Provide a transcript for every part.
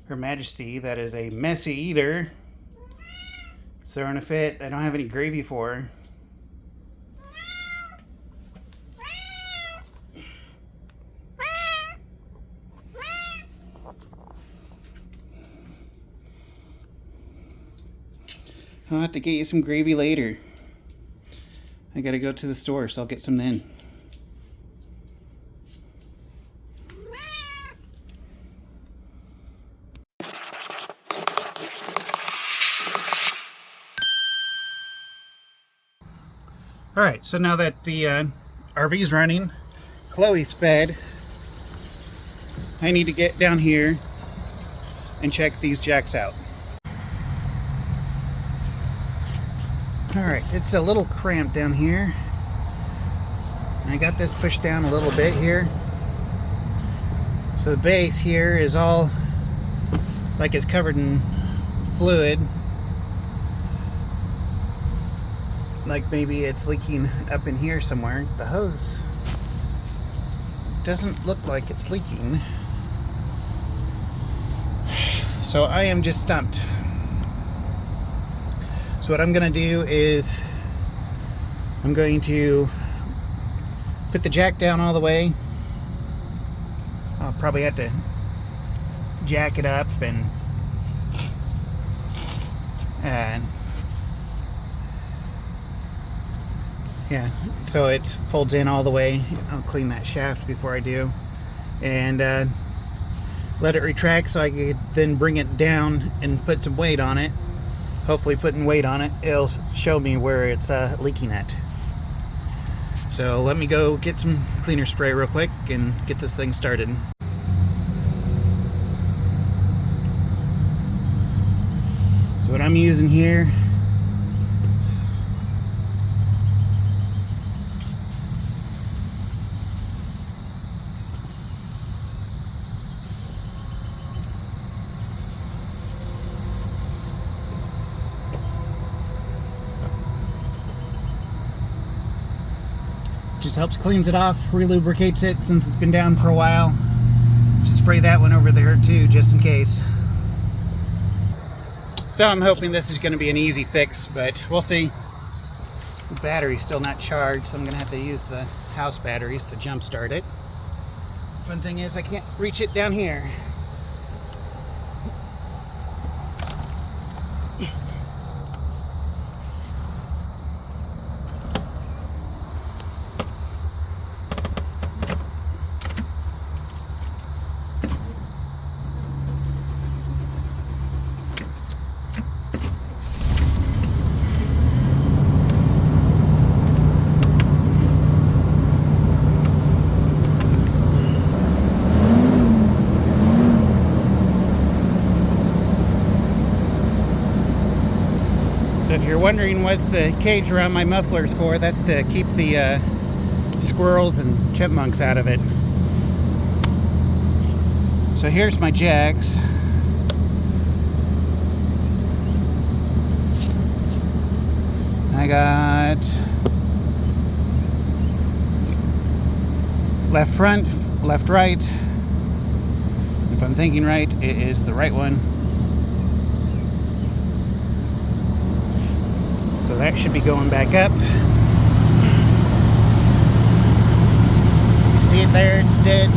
Her Majesty, that is a messy eater. Throwing a fit. I don't have any gravy for her. I'll have to get you some gravy later. I gotta go to the store, so I'll get some then. Alright, so now that the RV's running, Chloe's fed, I need to get down here and check these jacks out. Alright, it's a little cramped down here. I got this pushed down a little bit here. So the base here is all like it's covered in fluid. Like maybe it's leaking up in here somewhere. The hose doesn't look like it's leaking. So I am just stumped. So what I'm going to do is I'm going to put the jack down all the way. I'll probably have to jack it up and yeah, so it folds in all the way. I'll clean that shaft before I do, and let it retract so I can then bring it down and put some weight on it. Hopefully putting weight on it, it'll show me where it's leaking at. So let me go get some cleaner spray real quick and get this thing started. So what I'm using here just helps cleans it off, relubricates it since it's been down for a while. Just spray that one over there too, just in case. So I'm hoping this is going to be an easy fix, but we'll see. The battery's still not charged, so I'm going to have to use the house batteries to jump start it. Fun thing is I can't reach it down here. So if you're wondering what's the cage around my mufflers for, that's to keep the squirrels and chipmunks out of it. So here's my jacks. I got left front, left right. If I'm thinking right, it is the right one. So that should be going back up. You see it there? It's dead.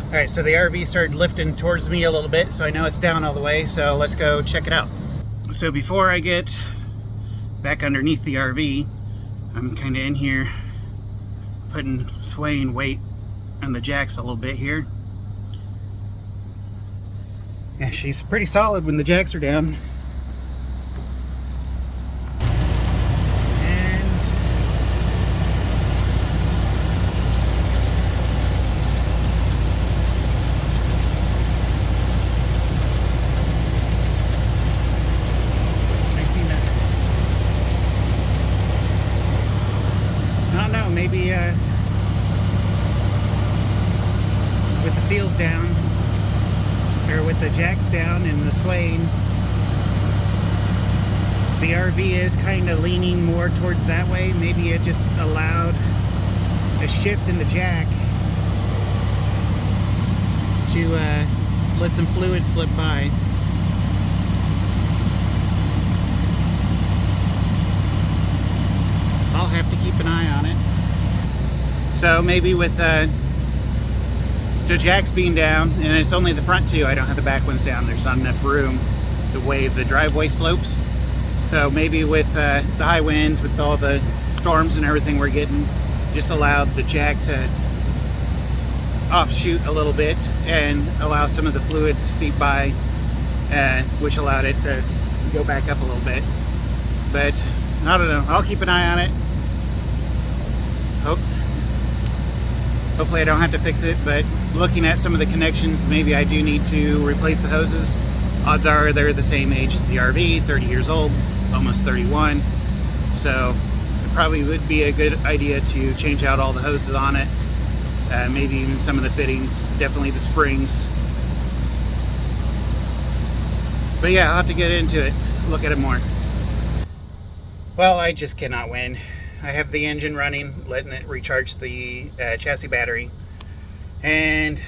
Alright, so the RV started lifting towards me a little bit, so I know it's down all the way, so let's go check it out. So before I get back underneath the RV, I'm kind of in here putting swaying weight on the jacks a little bit here. Yeah, she's pretty solid when the jacks are down. know, maybe with the seals down, or with the jacks down and the swaying, the RV is kind of leaning more towards that way. Maybe it just allowed a shift in the jack to let some fluid slip by. I'll have to keep an eye on it. So maybe with the jacks being down, and it's only the front two, I don't have the back ones down, there's not enough room the way the driveway slopes. So maybe with the high winds, with all the storms and everything we're getting, just allowed the jack to offshoot a little bit and allow some of the fluid to seep by, which allowed it to go back up a little bit. But I don't know, I'll keep an eye on it. Hopefully I don't have to fix it, but looking at some of the connections, maybe I do need to replace the hoses. Odds are they're the same age as the RV, 30 years old, almost 31. So it probably would be a good idea to change out all the hoses on it. Maybe even some of the fittings, definitely the springs. But yeah, I'll have to get into it, look at it more. Well, I just cannot win. I have the engine running, letting it recharge the chassis battery. And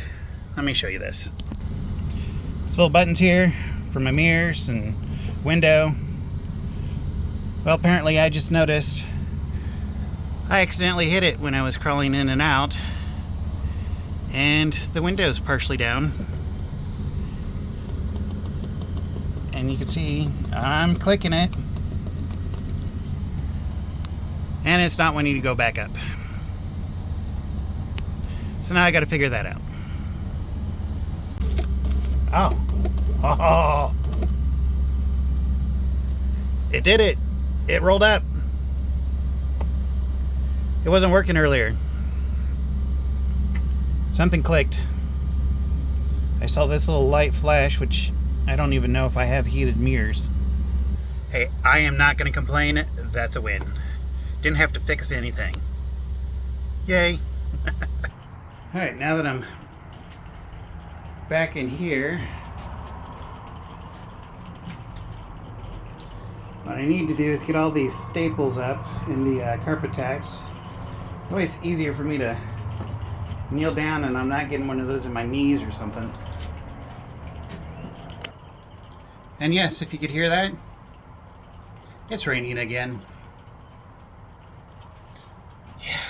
let me show you this. There's little buttons here for my mirrors and window. Well, apparently I just noticed I accidentally hit it when I was crawling in and out, and the window's partially down. And you can see I'm clicking it, and it's not wanting to go back up. So now I got to figure that out. Oh, it did it. It rolled up. It wasn't working earlier. Something clicked. I saw this little light flash, which I don't even know if I have heated mirrors. Hey, I am not going to complain. That's a win. Didn't have to fix anything. Yay. Alright, now that I'm back in here, what I need to do is get all these staples up in the carpet tacks. Always easier for me to kneel down and I'm not getting one of those in my knees or something. And yes, if you could hear that, it's raining again. Yeah.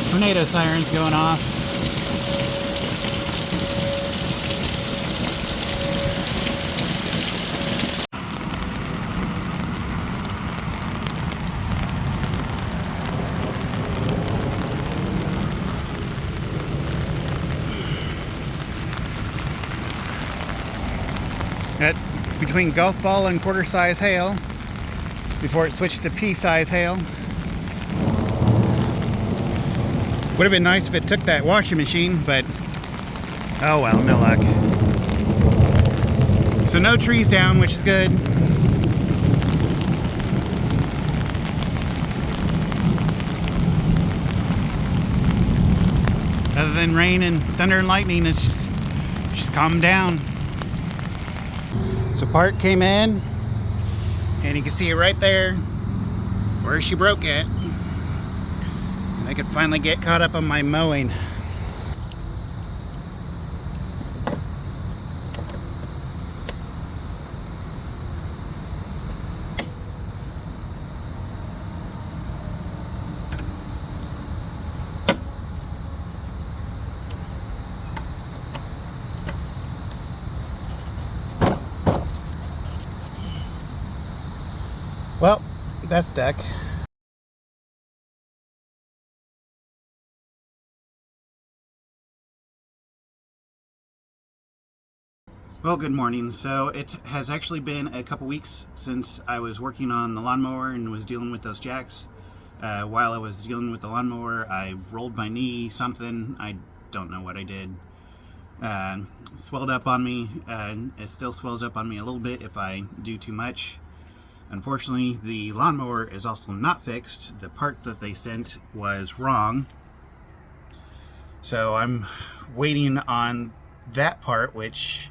Tornado sirens going off. Between golf ball and quarter size hail, before it switched to pea size hail. Would have been nice if it took that washing machine, but oh well, no luck. So no trees down, which is good. Other than rain and thunder and lightning, it's just calmed down. So part came in, and you can see it right there where she broke it. I could finally get caught up on my mowing. Well, that's stuck. Well, good morning. So it has actually been a couple weeks since I was working on the lawnmower and was dealing with those jacks. While I was dealing with the lawnmower, I rolled my knee, something. I don't know what I did. Swelled up on me. It still swells up on me a little bit if I do too much. Unfortunately, the lawnmower is also not fixed. The part that they sent was wrong. So I'm waiting on that part, which,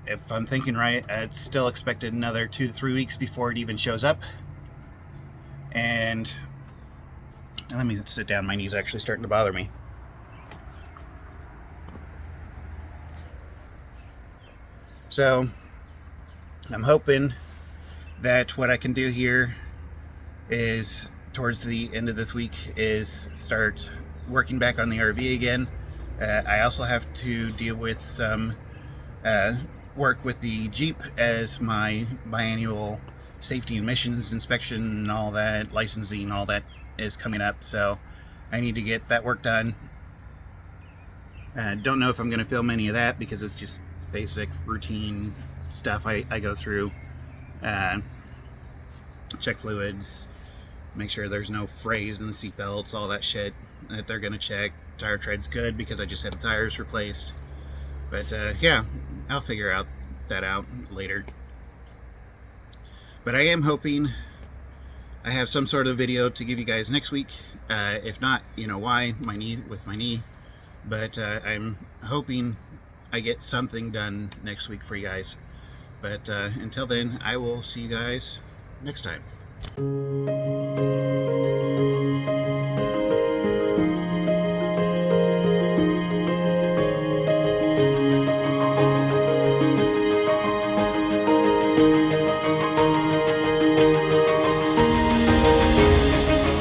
if I'm thinking right, it's still expected another 2 to 3 weeks before it even shows up. And let me sit down. My knee's actually starting to bother me. So I'm hoping that what I can do here is, towards the end of this week, is start working back on the RV again. I also have to deal with some work with the Jeep, as my biannual safety emissions inspection and all that, licensing, all that is coming up. So I need to get that work done. Don't know if I'm going to film any of that because it's just basic routine stuff I go through. Check fluids, make sure there's no frays in the seat belts, all that shit that they're going to check. Tire tread's good because I just had the tires replaced. But yeah, I'll figure that out later. But I am hoping I have some sort of video to give you guys next week. If not, you know why, my knee. But I'm hoping I get something done next week for you guys. But until then, I will see you guys next time.